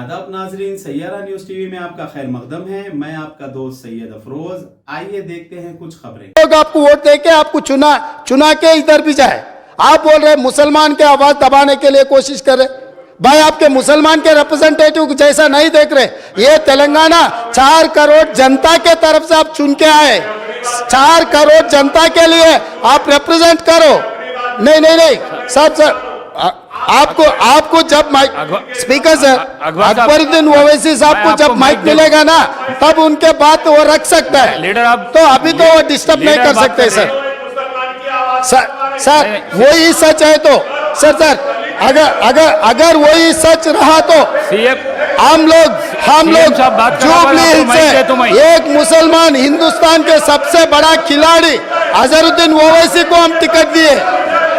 आदाब नाजरीन, Saiyaara news TV में आपका खैर मकदम है। मैं आपका दोस्त सैयद अफरोज। आइए देखते हैं कुछ खबरें। लोग आपको वोट देके आपको चुना के इधर भी जाए। आप बोल रहे मुसलमान के आवाज दबाने के लिए कोशिश कर रहे। भाई आपके मुसलमान के रिप्रेजेंटेटिव जैसा नहीं देख रहे। ये तेलंगाना 4 करोड़ जनता के तरफ से आप चुन के आए। 4 करोड़ जनता के लिए आप रिप्रेजेंट करो। नहीं सर आपको जब mike speaker sir Akbaruddin Owaisi साहब को जब माइक मिलेगा ना तब उनके बात वो रख सकता है। लीडर आप तो अभी तो वो डिस्टर्ब नहीं कर सकते सर वही सच है तो सर अगर वही सच रहा तो हम लोग जुबली हिल्स से एक मुसलमान हिंदुस्तान के सबसे बड़ा खिलाड़ी अजहरुद्दीन ओवैसी को हम टिकट दिए।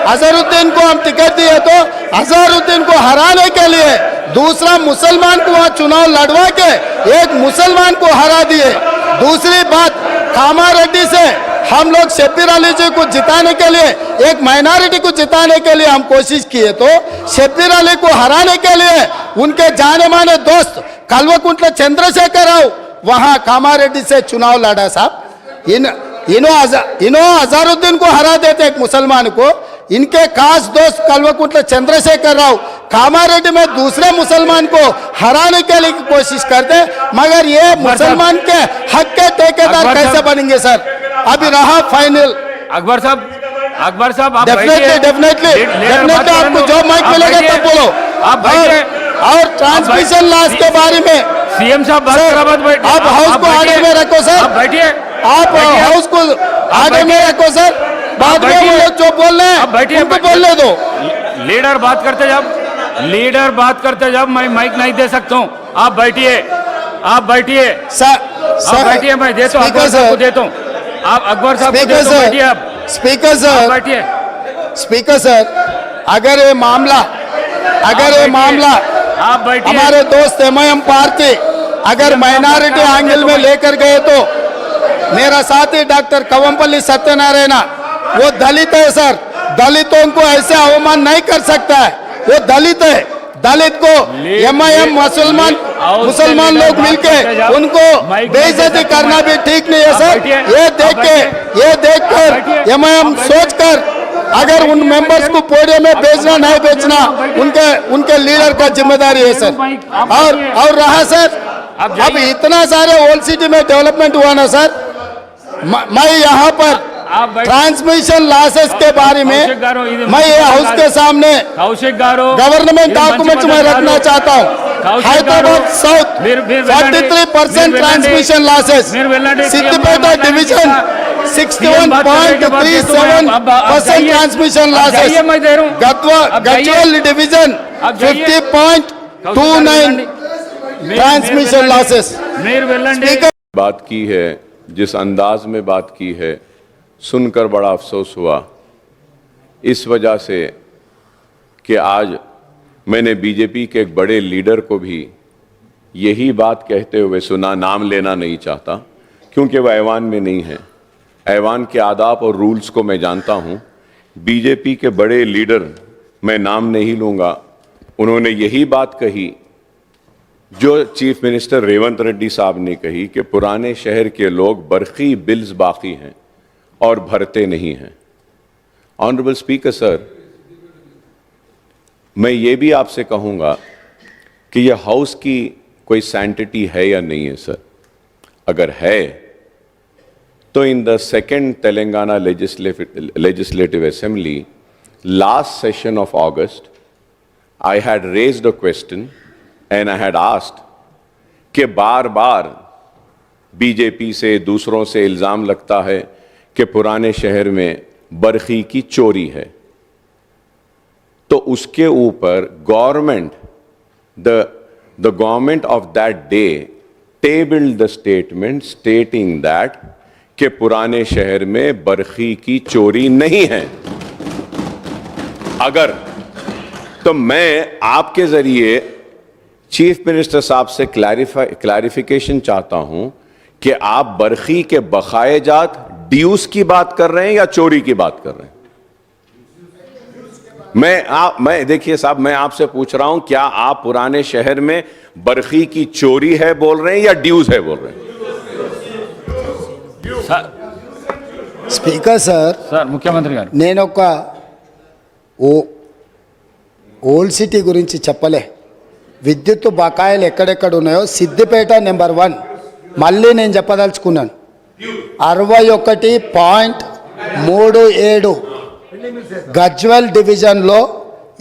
अजहरुद्दीन को हम टिकट दिए तो अजहरुद्दीन को हराने के लिए दूसरा मुसलमान को वहां चुनाव लड़वा के एक मुसलमान को हरा दिए। दूसरी बात, कामारेड्डी से हम लोग शब्बीर अली जी को जिताने के लिए, एक माइनॉरिटी को जिताने के लिए हम कोशिश किए तो शब्बीर अली को हराने के लिए उनके जाने माने दोस्त कल्वकुंट्ला चंद्रशेखर राव वहां कामारेड्डी से चुनाव लड़ा साहब। इन्हों अजहरुद्दीन को हरा देते एक मुसलमान को। इनके खास दोस्त कल्वकुंट्ला चंद्रशेखर राव कामारेड्डी में दूसरे मुसलमान को हराने के लिए कोशिश करते, मगर ये मुसलमान के हक के ठेकेदार कैसे बनेंगे सर? अभी रहा फाइनल। अकबर साहब आप डेफिनेटली आपको जो माइक मिलेगा तब बोलो। और ट्रांसमिशन लॉस के बारे में सीएम साहब आप हाउस को आर्डर में रखो सर। आप हाउस को आर्डर में रखो सर। बाद में वो लोग जो बोल रहे हैं उनको बोलने दो। लीडर बात करते जब मैं माइक नहीं दे सकता हूँ। आप बैठिए सर बैठिए, मैं देता हूँ अकबर साहब को देता हूँ। आप अकबर साहब को देता हूँ, बैठिए आप। स्पीकर सर अगर ये मामला आप बैठिए। हमारे दोस्त एमआईएम पार्टी अगर माइनॉरिटी एंगल में लेकर गए तो मेरा साथी डॉक्टर कवंपल्ली सत्यनारायण वो दलित है सर। दलितों को ऐसे अवमान नहीं कर सकता है। वो दलित है। दलित को एमआईएम मुसलमान लोग मिलके उनको बेइज्जती करना भी ठीक नहीं है सर। ये देख कर एमआईएम सोच कर अगर उन मेंबर्स को पोडियम में भेजना नहीं भेजना उनके लीडर का जिम्मेदारी है सर। और रहा सर अब इतना सारे ओल्ड सिटी में डेवलपमेंट हुआ ना सर। मैं यहाँ पर ट्रांसमिशन लॉसेस के बारे में मैं ये हाउस के सामने गवर्नमेंट डॉक्यूमेंट्स में रखना चाहता हूँ। Hyderabad south 43% transmission losses, Siddipeta division 61.37% transmission losses, Gadwal division 50.29 transmission losses. बात की है, जिस अंदाज में बात की है, सुनकर बड़ा अफसोस हुआ इस वजह से कि आज मैंने बीजेपी के एक बड़े लीडर को भी यही बात कहते हुए सुना। नाम लेना नहीं चाहता क्योंकि वह ऐवान में नहीं है। ऐवान के आदाब और रूल्स को मैं जानता हूं। बीजेपी के बड़े लीडर, मैं नाम नहीं लूंगा, उन्होंने यही बात कही जो चीफ मिनिस्टर रेवंत रेड्डी साहब ने कही कि पुराने शहर के लोग बरखी बिल्स बाकी हैं और भरते नहीं हैं। ऑनरेबल स्पीकर सर, मैं ये भी आपसे कहूंगा कि यह हाउस की कोई सैंटिटी है या नहीं है सर। अगर है तो in the second Telangana legislative assembly last session of August I had raised a question and I had asked कि बार बार बीजेपी से दूसरों से इल्ज़ाम लगता है कि पुराने शहर में बरखी की चोरी है, तो उसके ऊपर the government of that day tabled the statement stating that कि पुराने शहर में बरखी की चोरी नहीं है। अगर तो मैं आपके जरिए चीफ मिनिस्टर साहब से क्लैरिफिकेशन चाहता हूं कि आप बरखी के बकायेजात ड्यूस की बात कर रहे हैं या चोरी की बात कर रहे हैं? मैं देखिए साहब, मैं आपसे पूछ रहा हूं, क्या आप पुराने शहर में बरखी की चोरी है बोल रहे हैं या ड्यूज है बोल रहे हैं? స్పీకర్ సార్, సార్ ముఖ్యమంత్రి గారు, నేను ఒక ఓల్డ్ సిటీ గురించి చెప్పలే. విద్యుత్ బకాయిలు ఎక్కడెక్కడ ఉన్నాయో సిద్దిపేట నెంబర్ 1 మళ్ళీ నేను చెప్పదలుచుకున్నాను. 61.37 గజ్వెల్ డివిజన్లో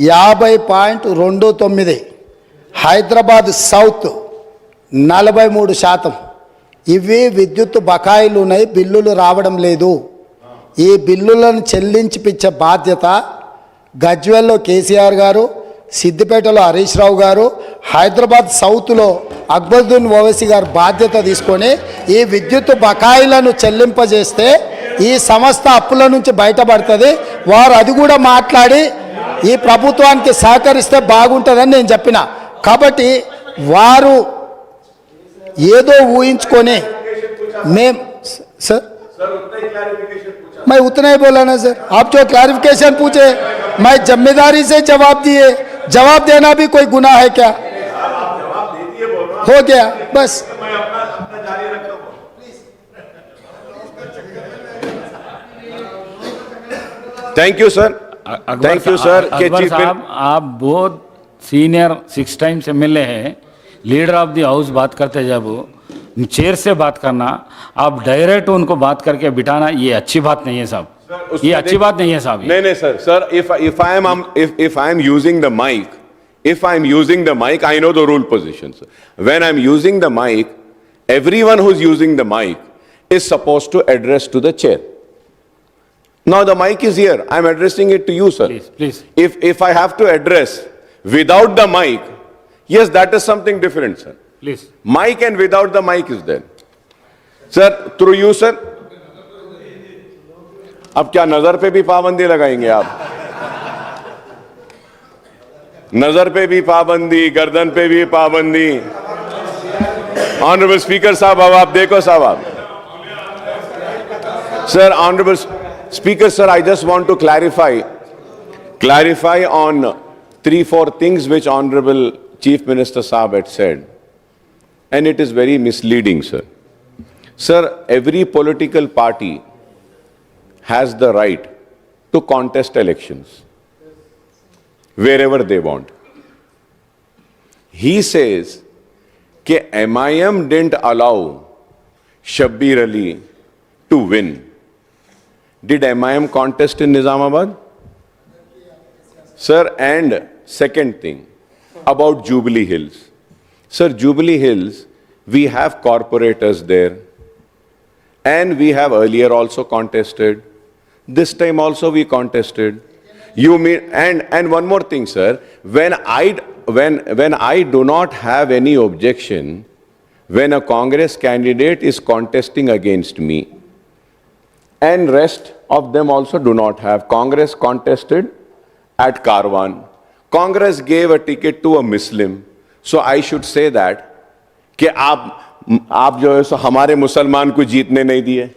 50.29, హైదరాబాద్ సౌత్ 43%. ఇవి విద్యుత్ బకాయిలు ఉన్నాయి, బిల్లులు రావడం లేదు. ఈ బిల్లులను చెల్లించిపించే బాధ్యత గజ్వెల్లో కేసీఆర్ గారు, సిద్దిపేటలో హరీష్ రావు గారు, హైదరాబాద్ సౌత్లో అక్బరుద్దీన్ ఓవైసీ గారు బాధ్యత తీసుకొని ఈ విద్యుత్ బకాయిలను చెల్లింపజేస్తే ఈ సంస్థ అప్పుల నుంచి బయటపడుతుంది. వారు అది కూడా మాట్లాడి ఈ ప్రభుత్వానికి సహకరిస్తే బాగుంటుందని నేను చెప్పిన. కాబట్టి వారు ఏదో ఊహించుకొని मैं सर मैं उतना ही बोला ना सर. आप जो क्लैरिफिकेशन पूछे मैं जिम्मेदारी से जवाब दिए. जवाब देना भी कोई गुनाह है क्या? हो गया बस. Thank you sir. Thank you sir. Akbar साहब, आप बहुत सीनियर 6 टाइम्स एमएलए हैं. लीडर ऑफ द हाउस बात करते जब चेयर से बात करना, आप डायरेक्ट उनको बात करके बिठाना, ये अच्छी बात नहीं है साहब. ये अच्छी बात नहीं है साहब. नहीं sir, if I am using the mic, I know the rule positions. When I am using the mic, everyone who's using the mic is supposed to address to the chair. Now the mic is here, I am addressing it to you, sir. Please. If I have to address without the mic, yes, that is something different, sir. Please. Mic and without the mic is there. Sir, through you, sir. अब क्या नजर पे भी पाबंदी लगाएंगे आप? नजर पे भी पाबंदी, गर्दन पे भी पाबंदी. ऑनरेबल स्पीकर साहब, अब आप देखो साहब. आप sir, honourable speaker sir, I just want to clarify on 3-4 things which Honorable Chief Minister Saab had said. And it is very misleading, sir. Sir, every political party has the right to contest elections wherever they want. He says that MIM didn't allow Shabbir Ali to win. Did MIM contest in Nizamabad? Sir, and second thing about Jubilee Hills. Sir, Jubilee Hills, we have corporators there, and we have earlier also contested. This time also we contested. You mean, and one more thing, sir, when I do not have any objection when a Congress candidate is contesting against me, and rest of them also do not have. Congress contested at Karwan. Congress gave a ticket to a Muslim. So I should say that कि आप जो है सो हमारे मुसलमान को जीतने नहीं दिए.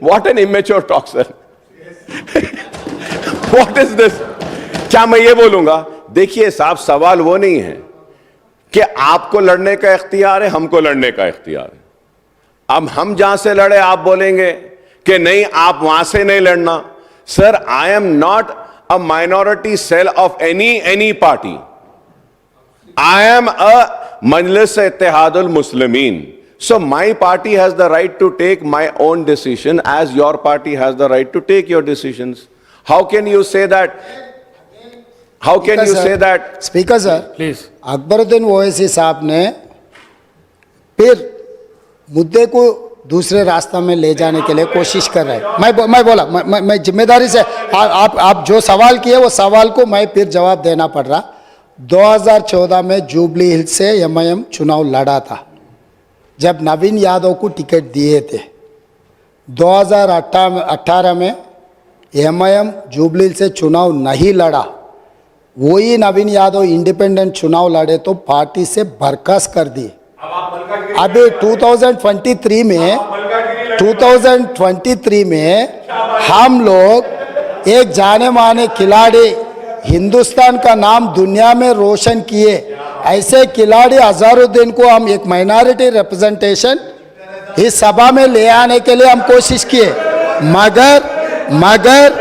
What an immature talk, sir. What is this? क्या मैं ये बोलूंगा? देखिए साहब, सवाल वो नहीं है कि आपको लड़ने का इख्तियार है, हमको लड़ने का इख्तियार है. अब हम जहां से लड़े आप बोलेंगे कि नहीं, आप वहां से नहीं लड़ना. Sir, I am not a minority cell of any party. I am a Majlis Ittihadul Muslimin. So my party has the right to take my own decision as your party has the right to take your decisions. How can you say that? How can you say that? Speaker sir, Please. Akbaruddin Owaisi साहब ने फिर मुद्दे को दूसरे रास्ता में ले जाने के लिए कोशिश कर रहे हैं. मैं बोला, मैं जिम्मेदारी से आप जो सवाल किए वो सवाल को मैं फिर जवाब देना पड़ रहा. 2014 में जुबली हिल्स से MIM चुनाव लड़ा था जब नवीन यादव को टिकट दिए थे. 2018 में MIM जुबली हिल्स से चुनाव नहीं लड़ा. वही नवीन यादव इंडिपेंडेंट चुनाव लड़े तो पार्टी से बर्खास्त कर दिए. अभी 2023 में हम लोग एक जाने माने खिलाड़ी हिंदुस्तान का नाम दुनिया में रोशन किए ऐसे खिलाड़ी अजहरुद्दीन को हम एक माइनॉरिटी रिप्रेजेंटेशन इस सभा में ले आने के लिए हम कोशिश किए, मगर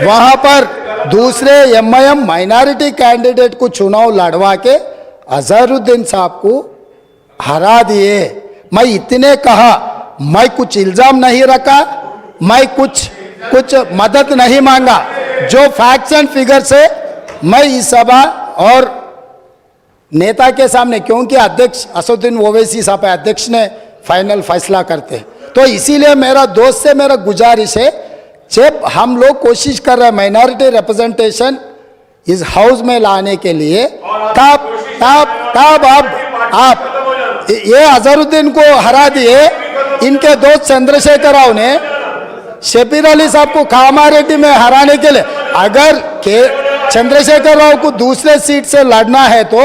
वहां पर दूसरे एमआईएम माइनॉरिटी कैंडिडेट को चुनाव लड़वा के अजहरुद्दीन साहब को हरा दिए। मैं इतने कहा, मैं कुछ इल्जाम नहीं रखा, मैं कुछ मदद नहीं मांगा, जो फैक्ट्स एंड फिगर से मैं इस सभा और नेता के सामने, क्योंकि अध्यक्ष असदुद्दीन ओवैसी साहब अध्यक्ष ने फाइनल फैसला करते, तो इसीलिए मेरा दोस्त से मेरा गुजारिश है, जब हम लोग कोशिश कर रहे हैं माइनॉरिटी रिप्रेजेंटेशन इस हाउस में लाने के लिए, तब आप ये अजहरुद्दीन को हरा दिए। इनके दोस्त चंद्रशेखर राव ने शबीर अली साहब को कामारेड्डी में हराने के लिए, अगर चंद्रशेखर राव को दूसरे सीट से लड़ना है तो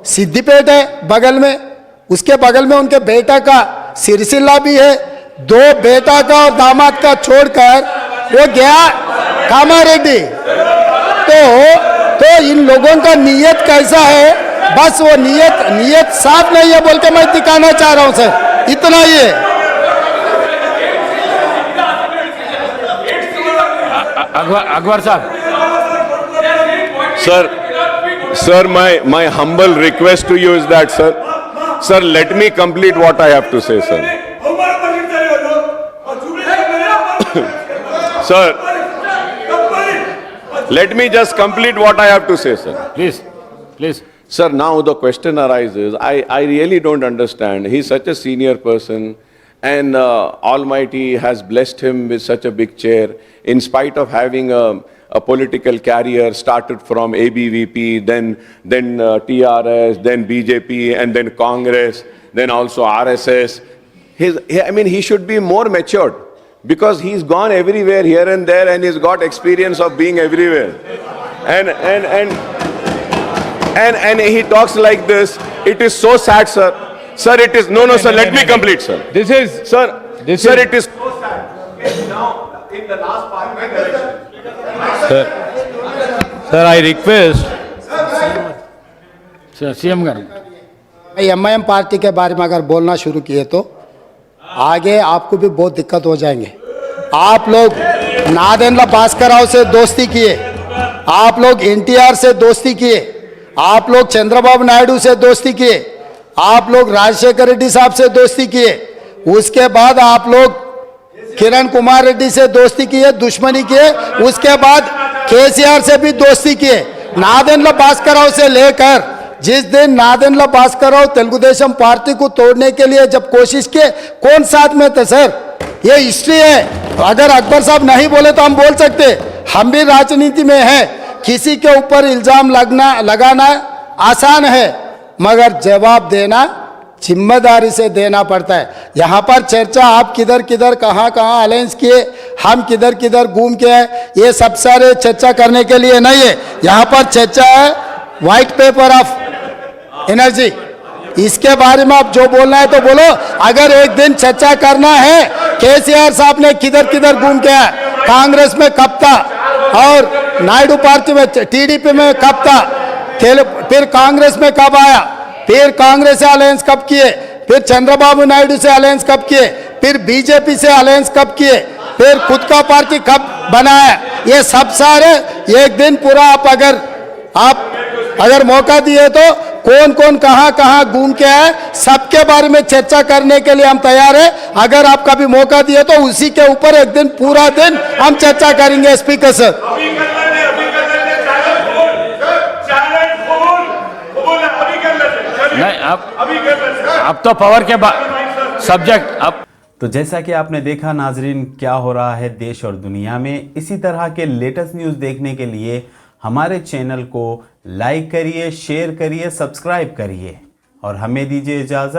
सिद्दीपेट है बगल में, उसके बगल में उनके बेटा का सिरसिल्ला भी है, दो बेटा का और दामाद का छोड़कर वो गया कामारेड्डी। तो इन लोगों का नीयत कैसा है, बस वो नीयत साफ नहीं है बोल के मैं दिखाना चाह रहा हूं सर, इतना ही है। अकबर साहब, Sir, my humble request to you is that, sir, let me complete what I have to say, sir. Sir, let me just complete what I have to say, sir. Please. Sir, now the question arises, I really don't understand. He's such a senior person, and Almighty has blessed him with such a big chair, in spite of having a political career, started from ABVP, then TRS, then BJP, and then Congress, then also RSS. He should be more matured, because he's gone everywhere, here and there, and he's got experience of being everywhere. And he talks like this. It is so sad, sir. Sir, it is no, sir. Let me complete, sir. This is Sir, it is so sad. Now, in the last parliament election. sir, I request. CM garu MIM party के बारे में अगर बोलना शुरू किए तो आगे आपको भी बहुत दिक्कत हो जाएंगे। आप लोग नादेंद्र भास्कर राव से दोस्ती किए, आप लोग एनटीआर से दोस्ती किए, आप लोग चंद्रबाबू नायडू से दोस्ती किए, आप लोग राजशेखर रेड्डी साहब से दोस्ती किए, उसके बाद आप लोग किरण कुमार रेड्डी से दोस्ती किए, दुश्मनी किए, उसके बाद केसीआर से भी दोस्ती किए। नादेंद्र भास्कर राव से लेकर जिस दिन नादेंद्र भास्कर राव तेलुगुदेशम पार्टी को तोड़ने के लिए जब कोशिश किए, कौन साथ में थे सर? ये हिस्ट्री है। अगर अकबर साहब नहीं बोले तो हम बोल सकते, हम भी राजनीति में हैं। किसी के ऊपर इल्जाम लगाना आसान है, मगर जवाब देना जिम्मेदारी से देना पड़ता है। यहाँ पर चर्चा आप किधर किधर कहाँ अलायंस किए, हम किधर किधर घूम के आए, ये सब सारे चर्चा करने के लिए नहीं है। यहाँ पर चर्चा है व्हाइट पेपर ऑफ एनर्जी, इसके बारे में आप जो बोलना है तो बोलो। अगर एक दिन चर्चा करना है केसीआर साहब ने किधर किधर घूम के आया, कांग्रेस में कब था और नायडू पार्टी में टीडीपी में कब था, फिर कांग्रेस में कब आया, फिर कांग्रेस से अलायंस कब किए, फिर चंद्रबाबू नायडू से अलायंस कब किए, फिर बीजेपी से अलायंस कब किए, फिर खुद का पार्टी कब बनाया, ये सब सारे एक दिन पूरा आप अगर मौका दिए तो कौन कौन कहाँ घूम के आए, सबके बारे में चर्चा करने के लिए हम तैयार हैं। अगर आप कभी मौका दिए तो उसी के ऊपर एक दिन पूरा दिन हम चर्चा करेंगे। स्पीकर सर, नहीं अब तो पावर के सब्जेक्ट अब। तो जैसा कि आपने देखा नाजरीन, क्या हो रहा है देश और दुनिया में। इसी तरह के लेटेस्ट न्यूज़ देखने के लिए हमारे चैनल को लाइक करिए, शेयर करिए, सब्सक्राइब करिए और हमें दीजिए इजाज़त।